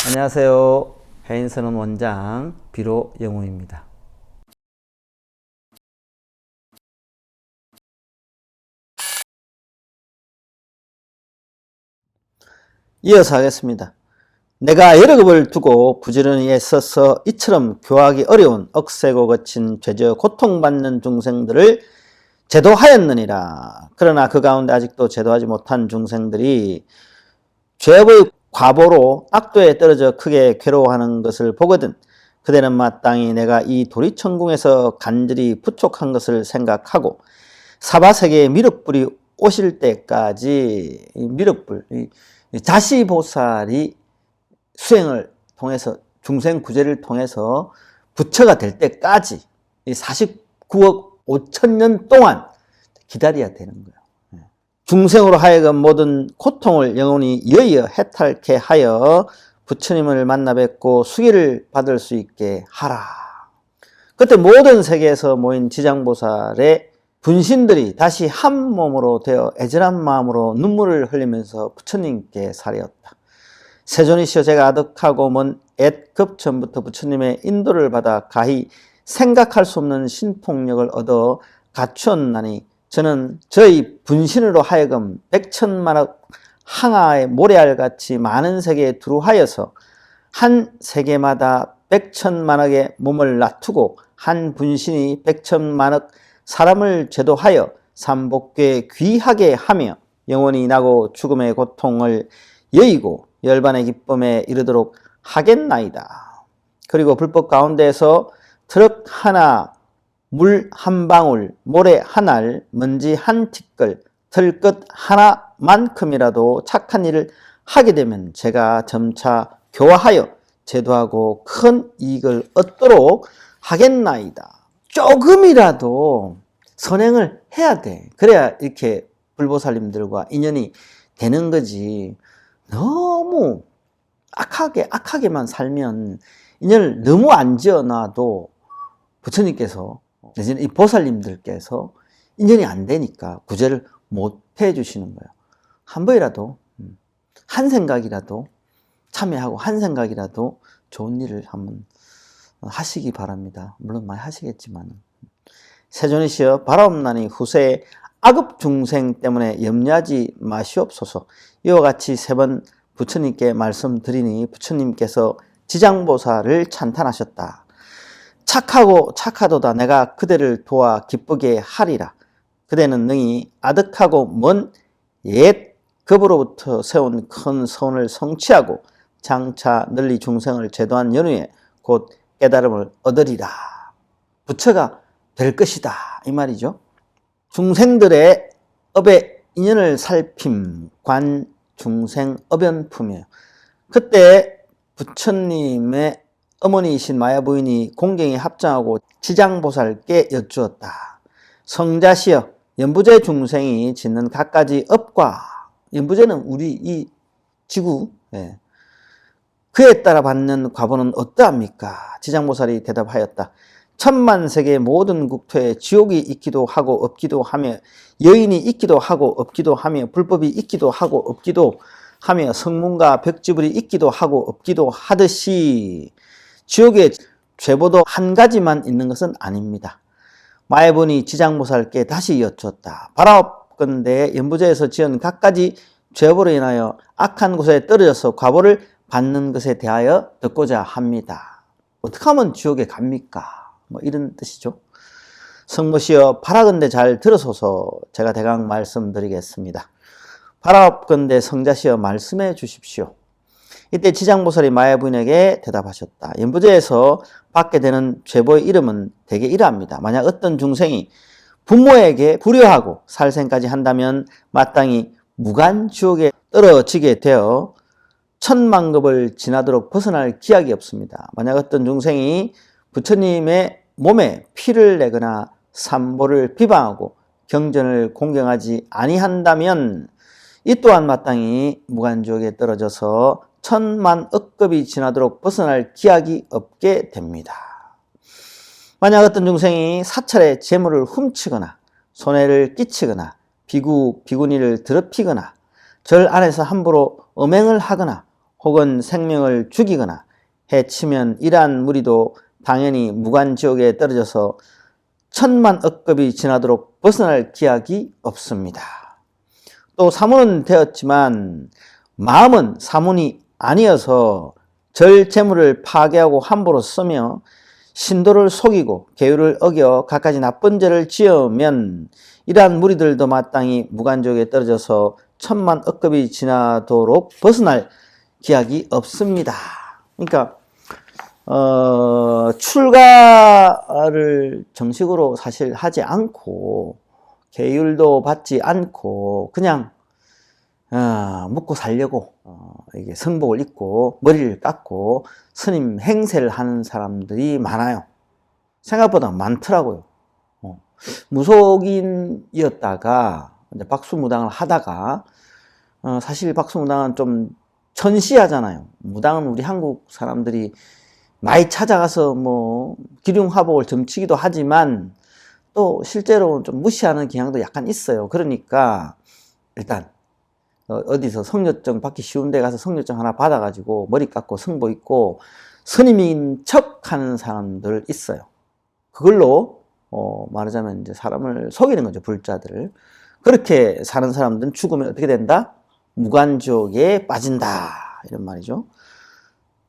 안녕하세요. 해인선원 원장 비로 영웅입니다. 이어서 하겠습니다. 내가 여러 급을 두고 부지런히 애써서 이처럼 교하기 어려운 억세고 거친 죄저 고통받는 중생들을 제도하였느니라. 그러나 그 가운데 아직도 제도하지 못한 중생들이 죄업의 과보로 악도에 떨어져 크게 괴로워하는 것을 보거든 그대는 마땅히 내가 이 도리천궁에서 간절히 부족한 것을 생각하고 사바세계의 미륵불이 오실 때까지 미륵불, 자시보살이 수행을 통해서 중생 구제를 통해서 부처가 될 때까지 49억 5천년 동안 기다려야 되는 거예요. 중생으로 하여금 모든 고통을 영원히 여의어 해탈케 하여 부처님을 만나 뵙고 수기를 받을 수 있게 하라. 그때 모든 세계에서 모인 지장보살의 분신들이 다시 한 몸으로 되어 애절한 마음으로 눈물을 흘리면서 부처님께 사려었다. 세존이시여, 제가 아득하고 먼 옛급 전부터 부처님의 인도를 받아 가히 생각할 수 없는 신통력을 얻어 갖추었나니 저는 저희 분신으로 하여금 백천만억 항아의 모래알같이 많은 세계에 두루하여서 한 세계마다 백천만억의 몸을 놔두고 한 분신이 백천만억 사람을 제도하여 삼복괴 귀하게 하며 영원히 나고 죽음의 고통을 여의고 열반의 기쁨에 이르도록 하겠나이다. 그리고 불법 가운데에서 트럭 하나, 물 한 방울, 모래 한 알, 먼지 한 티끌, 털끝 하나만큼이라도 착한 일을 하게 되면 제가 점차 교화하여 제도하고 큰 이익을 얻도록 하겠나이다. 조금이라도 선행을 해야 돼. 그래야 이렇게 불보살님들과 인연이 되는 거지. 너무 악하게만 살면 인연을 너무 안 지어놔도 부처님께서 내지는 이 보살님들께서 인연이 안 되니까 구제를 못 해주시는 거예요. 한 번이라도 한 생각이라도 참여하고 한 생각이라도 좋은 일을 한번 하시기 바랍니다. 물론 많이 하시겠지만. 세존이시여, 바라옵나니 후세에 악업 중생 때문에 염려하지 마시옵소서. 이와 같이 세 번 부처님께 말씀드리니 부처님께서 지장보살을 찬탄하셨다. 착하고 착하도다. 내가 그대를 도와 기쁘게 하리라. 그대는 능히 아득하고 먼 옛 급으로부터 세운 큰 선을 성취하고 장차 널리 중생을 제도한 연후에 곧 깨달음을 얻으리라. 부처가 될 것이다, 이 말이죠. 중생들의 업의 인연을 살핌 관 중생 업연품이에요. 그때 부처님의 어머니이신 마야부인이 공경에 합장하고 지장보살께 여쭈었다. 성자시여, 연부제 중생이 짓는 갖가지 업과, 연부제는 우리 이 지구, 그에 따라 받는 과보는 어떠합니까? 지장보살이 대답하였다. 천만세계 모든 국토에 지옥이 있기도 하고 없기도 하며 여인이 있기도 하고 없기도 하며 불법이 있기도 하고 없기도 하며 성문과 벽지불이 있기도 하고 없기도 하듯이 지옥에 죄보도 한 가지만 있는 것은 아닙니다. 마야분이 지장보살께 다시 여쭈었다. 바라옵건대 연부제에서 지은 갖가지 죄업으로 인하여 악한 곳에 떨어져서 과보를 받는 것에 대하여 듣고자 합니다. 어떻게 하면 지옥에 갑니까? 뭐 이런 뜻이죠. 성모시여, 바라건대 잘 들으소서. 제가 대강 말씀드리겠습니다. 바라옵건대 성자시여, 말씀해 주십시오. 이때 지장보살이 마야부인에게 대답하셨다. 연부제에서 받게 되는 죄보의 이름은 대개 이러합니다. 만약 어떤 중생이 부모에게 불효하고 살생까지 한다면 마땅히 무간지옥에 떨어지게 되어 천만급을 지나도록 벗어날 기약이 없습니다. 만약 어떤 중생이 부처님의 몸에 피를 내거나 삼보를 비방하고 경전을 공경하지 아니한다면 이 또한 마땅히 무간지옥에 떨어져서 천만억급이 지나도록 벗어날 기약이 없게 됩니다. 만약 어떤 중생이 사찰의 재물을 훔치거나 손해를 끼치거나 비구, 비구니를 더럽히거나 절 안에서 함부로 음행을 하거나 혹은 생명을 죽이거나 해치면 이러한 무리도 당연히 무간지옥에 떨어져서 천만 억겁이 지나도록 벗어날 기약이 없습니다. 또 사문은 되었지만 마음은 사문이 아니어서 절 재물을 파괴하고 함부로 쓰며 신도를 속이고 계율을 어겨 갖가지 나쁜 죄를 지으면 이러한 무리들도 마땅히 무간지옥에 떨어져서 천만 억겁이 지나도록 벗어날 기약이 없습니다. 그러니까 출가를 정식으로 사실 하지 않고 계율도 받지 않고 그냥 먹고 살려고 이게 성복을 입고 머리를 깎고 스님 행세를 하는 사람들이 많아요. 생각보다 많더라고요. 무속인이었다가 이제 박수무당을 하다가 사실 박수무당은 좀 천시하잖아요. 무당은 우리 한국 사람들이 많이 찾아가서 뭐 기륭화복을 점치기도 하지만 또 실제로 좀 무시하는 경향도 약간 있어요. 그러니까 일단 어디서 성료증 받기 쉬운 데 가서 성료증 하나 받아가지고 머리 깎고 성복 입고 스님인 척 하는 사람들 있어요. 그걸로 말하자면 이제 사람을 속이는 거죠. 불자들을. 그렇게 사는 사람들은 죽으면 어떻게 된다? 무간지옥에 빠진다. 이런 말이죠.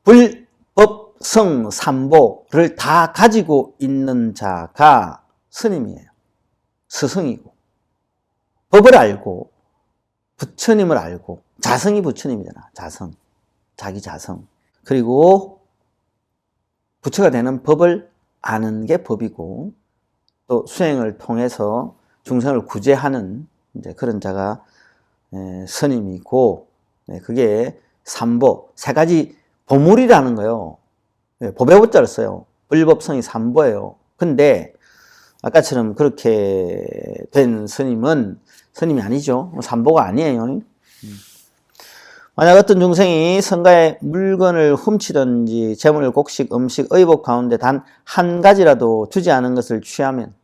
불법, 성, 삼보를 다 가지고 있는 자가 스님이에요. 스승이고 법을 알고 부처님을 알고 자성이 부처님이잖아. 자성. 자기 자성. 그리고 부처가 되는 법을 아는 게 법이고 또 수행을 통해서 중생을 구제하는 이제 그런 자가 스님이고 그게 삼보, 세 가지 보물이라는 거예요. 법의 보자를 써요. 불법성이 삼보예요. 근데 아까처럼 그렇게 된 스님은 스님이 아니죠. 삼보가 아니에요. 만약 어떤 중생이 성가의 물건을 훔치든지 재물, 곡식, 음식, 의복 가운데 단 한 가지라도 주지 않은 것을 취하면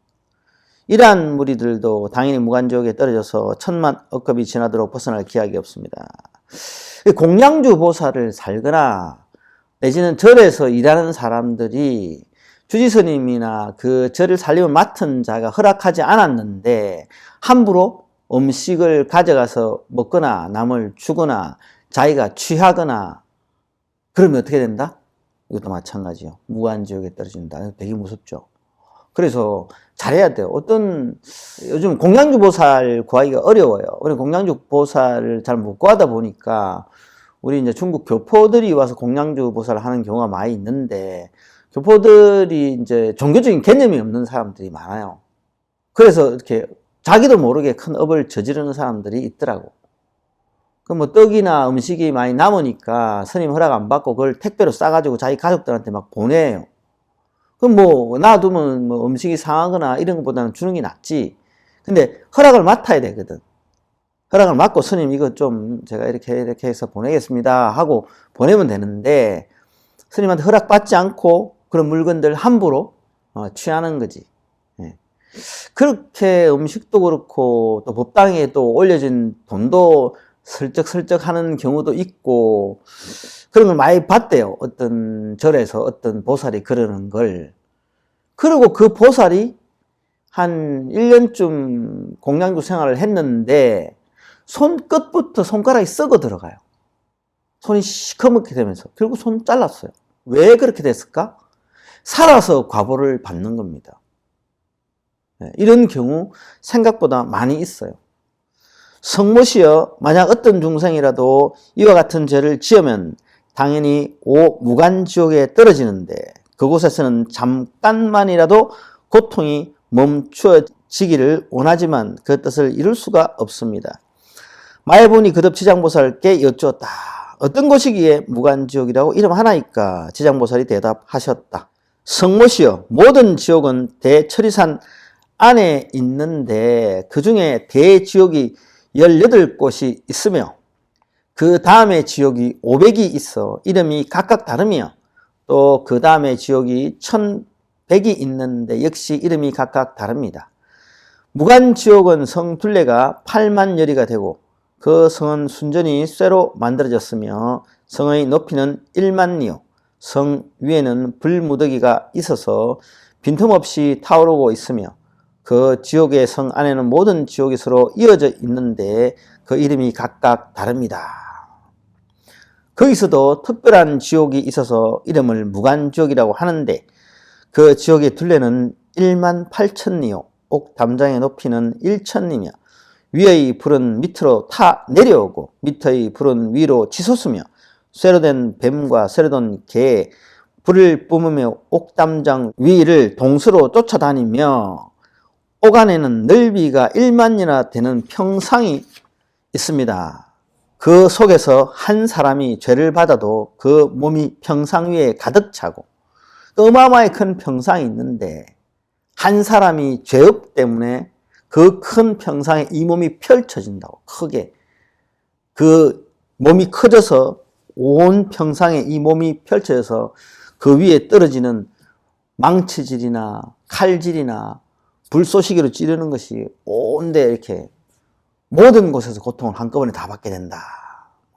이러한 무리들도 당연히 무간지옥에 떨어져서 천만 억겁이 지나도록 벗어날 기약이 없습니다. 공양주 보살을 살거나 내지는 절에서 일하는 사람들이 주지스님이나 그 절을 살림을 맡은 자가 허락하지 않았는데 함부로 음식을 가져가서 먹거나 남을 주거나 자기가 취하거나 그러면 어떻게 된다? 이것도 마찬가지요. 무간지옥에 떨어진다. 되게 무섭죠. 그래서 잘해야 돼요. 요즘 공양주 보살 구하기가 어려워요. 우리 공양주 보살을 잘 못 구하다 보니까 우리 이제 중국 교포들이 와서 공양주 보살을 하는 경우가 많이 있는데 교포들이 이제 종교적인 개념이 없는 사람들이 많아요. 그래서 이렇게 자기도 모르게 큰 업을 저지르는 사람들이 있더라고. 그 뭐 떡이나 음식이 많이 남으니까 스님 허락 안 받고 그걸 택배로 싸가지고 자기 가족들한테 막 보내요. 그럼 뭐 놔두면 뭐 음식이 상하거나 이런 것보다는 주는 게 낫지. 근데 허락을 맡아야 되거든. 허락을 맡고 스님 이거 좀 제가 이렇게 해서 보내겠습니다 하고 보내면 되는데 스님한테 허락받지 않고 그런 물건들 함부로 취하는 거지. 그렇게 음식도 그렇고 또 법당에 또 올려진 돈도 슬쩍슬쩍 하는 경우도 있고 그런 걸 많이 봤대요. 어떤 절에서 어떤 보살이 그러는 걸. 그리고 그 보살이 한 1년쯤 공양주 생활을 했는데 손끝부터 손가락이 썩어 들어가요. 손이 시커멓게 되면서 결국 손 잘랐어요. 왜 그렇게 됐을까? 살아서 과보를 받는 겁니다. 이런 경우 생각보다 많이 있어요. 성모시여 만약 어떤 중생이라도 이와 같은 죄를 지으면 당연히 무간지옥에 떨어지는데 그곳에서는 잠깐만이라도 고통이 멈추어지기를 원하지만 그 뜻을 이룰 수가 없습니다. 마해분이 거듭 지장보살께 여쭈었다. 어떤 곳이기에 무간지옥이라고 이름하나이까? 지장보살이 대답하셨다. 성모시여 모든 지옥은 대처리산 안에 있는데 그 중에 대지옥이 18곳이 있으며 그 다음에 지옥이 500이 있어 이름이 각각 다르며 또 그 다음에 지옥이 1100이 있는데 역시 이름이 각각 다릅니다. 무간지옥은 성 둘레가 8만 여리가 되고 그 성은 순전히 쇠로 만들어졌으며 성의 높이는 1만리요. 성 위에는 불무더기가 있어서 빈틈없이 타오르고 있으며 그 지옥의 성 안에는 모든 지옥이 서로 이어져 있는데 그 이름이 각각 다릅니다. 거기서도 특별한 지옥이 있어서 이름을 무간지옥이라고 하는데 그 지옥의 둘레는 1만 8천리요. 옥담장의 높이는 1천리며 위의 불은 밑으로 타 내려오고 밑의 불은 위로 치솟으며 쇠로 된 뱀과 쇠로 된 개에 불을 뿜으며 옥담장 위를 동서로 쫓아다니며 옥 안에는 넓이가 1만이나 되는 평상이 있습니다. 그 속에서 한 사람이 죄를 받아도 그 몸이 평상 위에 가득 차고 어마어마하게 큰 평상이 있는데 한 사람이 죄업 때문에 그 큰 평상에 이 몸이 펼쳐진다고. 크게 그 몸이 커져서 온 평상에 이 몸이 펼쳐져서 그 위에 떨어지는 망치질이나 칼질이나 불쏘시개로 찌르는 것이 온데 이렇게 모든 곳에서 고통을 한꺼번에 다 받게 된다.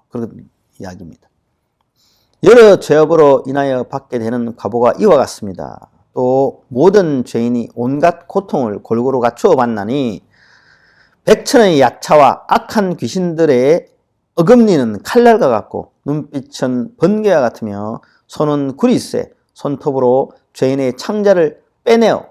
그런 이야기입니다. 여러 죄업으로 인하여 받게 되는 과보가 이와 같습니다. 또 모든 죄인이 온갖 고통을 골고루 갖추어 봤나니 백천의 약차와 악한 귀신들의 어금니는 칼날과 같고 눈빛은 번개와 같으며 손은 구리쇠 손톱으로 죄인의 창자를 빼내어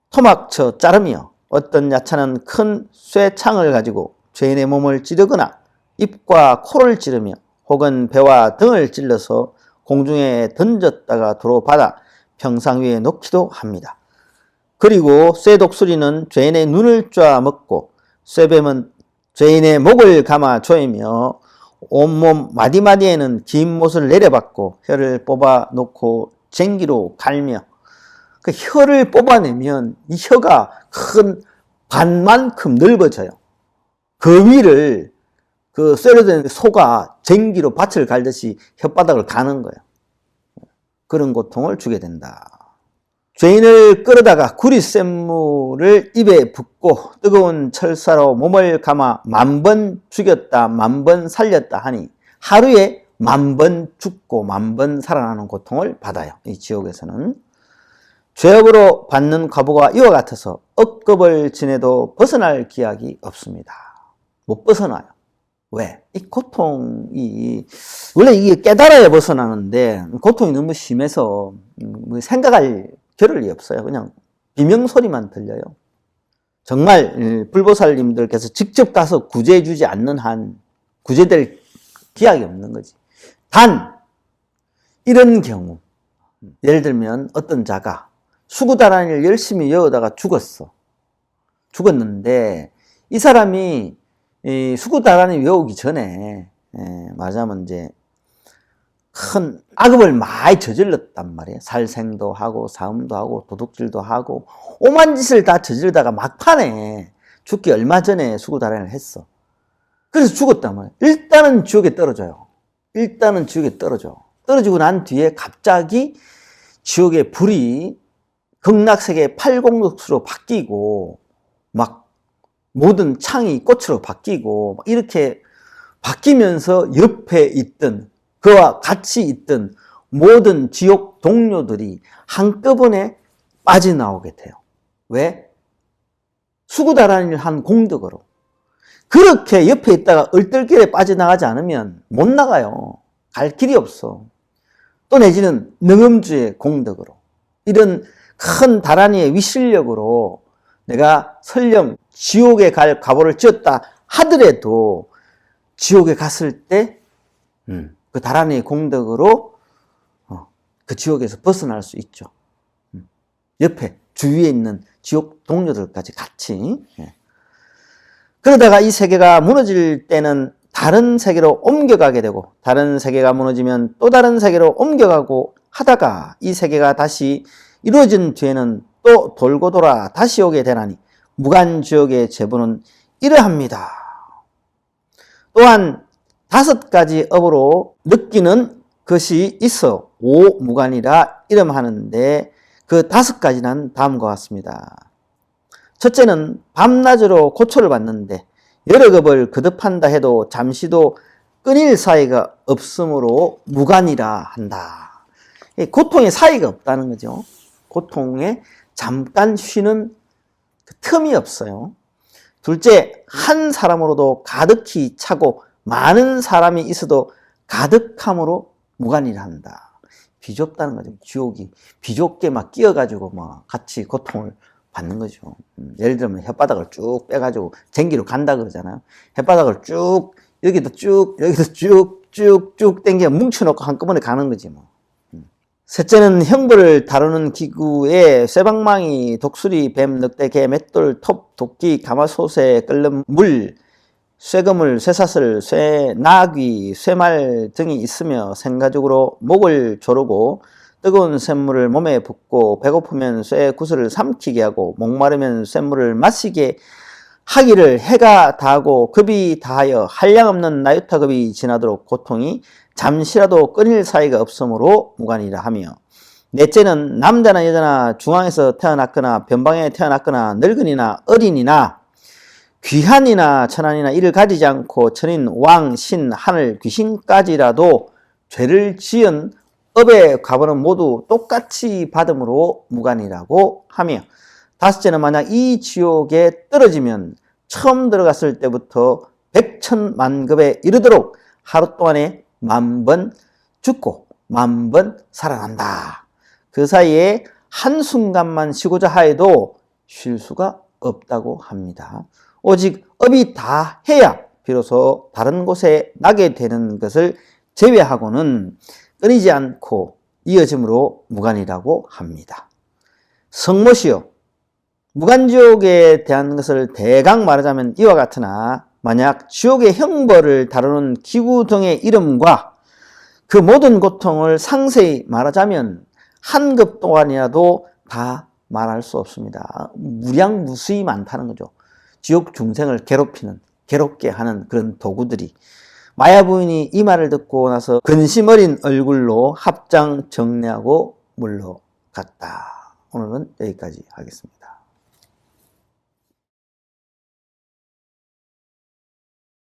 토막쳐 자르며 어떤 야차는 큰 쇠창을 가지고 죄인의 몸을 찌르거나 입과 코를 찌르며 혹은 배와 등을 찔러서 공중에 던졌다가 도로 받아 평상 위에 놓기도 합니다. 그리고 쇠독수리는 죄인의 눈을 쪼아먹고 쇠뱀은 죄인의 목을 감아 조이며 온몸 마디마디에는 긴 못을 내려받고 혀를 뽑아 놓고 쟁기로 갈며 그 혀를 뽑아내면 이 혀가 큰 반만큼 넓어져요. 그 위를 그 쇠로 된 소가 쟁기로 밭을 갈듯이 혓바닥을 가는 거예요. 그런 고통을 주게 된다. 죄인을 끌어다가 구리쇠물을 입에 붓고 뜨거운 철사로 몸을 감아 10,000번 죽였다 10,000번 살렸다 하니 하루에 10,000번 죽고 10,000번 살아나는 고통을 받아요. 이 지옥에서는. 죄업으로 받는 과보가 이와 같아서 억겁을 지내도 벗어날 기약이 없습니다. 못 벗어나요. 왜? 이 고통이 원래 이게 깨달아야 벗어나는데 고통이 너무 심해서 생각할 겨를이 없어요. 그냥 비명소리만 들려요. 정말 불보살님들께서 직접 가서 구제해 주지 않는 한 구제될 기약이 없는 거지. 단 이런 경우 예를 들면 어떤 자가 수구다란이를 열심히 외우다가 죽었는데 이 사람이 이 수구다란이 외우기 전에 말하자면 이제 큰 악업을 많이 저질렀단 말이에요. 살생도 하고 사음도 하고 도둑질도 하고 오만 짓을 다 저지르다가 막판에 죽기 얼마 전에 수구다란이를 했어. 그래서 죽었단 말이에요. 일단은 지옥에 떨어져요. 일단은 지옥에 떨어져. 떨어지고 난 뒤에 갑자기 지옥의 불이 극락세계 8공덕수로 바뀌고 막 모든 창이 꽃으로 바뀌고 이렇게 바뀌면서 옆에 있던 그와 같이 있던 모든 지옥 동료들이 한꺼번에 빠져나오게 돼요. 왜? 수구다란이를 한 공덕으로. 그렇게 옆에 있다가 얼떨결에 빠져나가지 않으면 못 나가요. 갈 길이 없어. 또 내지는 능엄주의 공덕으로. 이런 큰 다란이의 위실력으로 내가 설령 지옥에 갈 과보를 지었다 하더라도 지옥에 갔을 때 그 다란이의 공덕으로 그 지옥에서 벗어날 수 있죠. 옆에 주위에 있는 지옥 동료들까지 같이. 그러다가 이 세계가 무너질 때는 다른 세계로 옮겨가게 되고 다른 세계가 무너지면 또 다른 세계로 옮겨가고 하다가 이 세계가 다시 이루어진 뒤에는 또 돌고 돌아 다시 오게 되나니 무간지옥의 제보는 이러합니다. 또한 5가지 업으로 느끼는 것이 있어 오무간이라 이름하는데 그 5가지는 다음과 같습니다. 첫째는 밤낮으로 고초를 받는데 여러 겁을 거듭한다 해도 잠시도 끊일 사이가 없으므로 무간이라 한다. 고통의 사이가 없다는 거죠. 고통에 잠깐 쉬는 그 틈이 없어요. 둘째, 한 사람으로도 가득히 차고 많은 사람이 있어도 가득함으로 무간이라 한다. 비좁다는 거죠. 지옥이 비좁게 막 끼어가지고 막 같이 고통을 받는 거죠. 예를 들면 혓바닥을 쭉 빼가지고 쟁기로 간다 그러잖아요. 혓바닥을 쭉 여기도 쭉 여기도 쭉 당겨 뭉쳐놓고 한꺼번에 가는 거지 뭐. 셋째는 형벌을 다루는 기구에 쇠방망이, 독수리, 뱀, 늑대, 개, 맷돌, 톱, 도끼, 가마솥에 끓는 물, 쇠그물, 쇠사슬, 쇠나귀, 쇠말 등이 있으며 생가죽으로 목을 조르고 뜨거운 쇳물을 몸에 붓고 배고프면 쇠구슬을 삼키게 하고 목마르면 쇳물을 마시게 하기를 해가 다하고 급이 다하여 한량없는 나유타급이 지나도록 고통이 잠시라도 끊일 사이가 없으므로 무간이라 하며 넷째는 남자나 여자나 중앙에서 태어났거나 변방에 태어났거나 늙은이나 어린이나 귀한이나 천한이나 이를 가지지 않고 천인, 왕, 신, 하늘, 귀신까지라도 죄를 지은 업의 과보는 모두 똑같이 받음으로 무간이라고 하며 다섯째는 만약 이 지옥에 떨어지면 처음 들어갔을 때부터 백천만급에 이르도록 하루 동안에 10,000번 죽고 10,000번 살아난다. 그 사이에 한순간만 쉬고자 하여도 쉴 수가 없다고 합니다. 오직 업이 다 해야 비로소 다른 곳에 나게 되는 것을 제외하고는 끊이지 않고 이어짐으로 무간이라고 합니다. 성모시여, 무간지옥에 대한 것을 대강 말하자면 이와 같으나 만약 지옥의 형벌을 다루는 기구 등의 이름과 그 모든 고통을 상세히 말하자면 한 급 동안이라도 다 말할 수 없습니다. 무량무수히 많다는 거죠. 지옥 중생을 괴롭게 하는 그런 도구들이. 마야 부인이 이 말을 듣고 나서 근심 어린 얼굴로 합장 정리하고 물러갔다. 오늘은 여기까지 하겠습니다.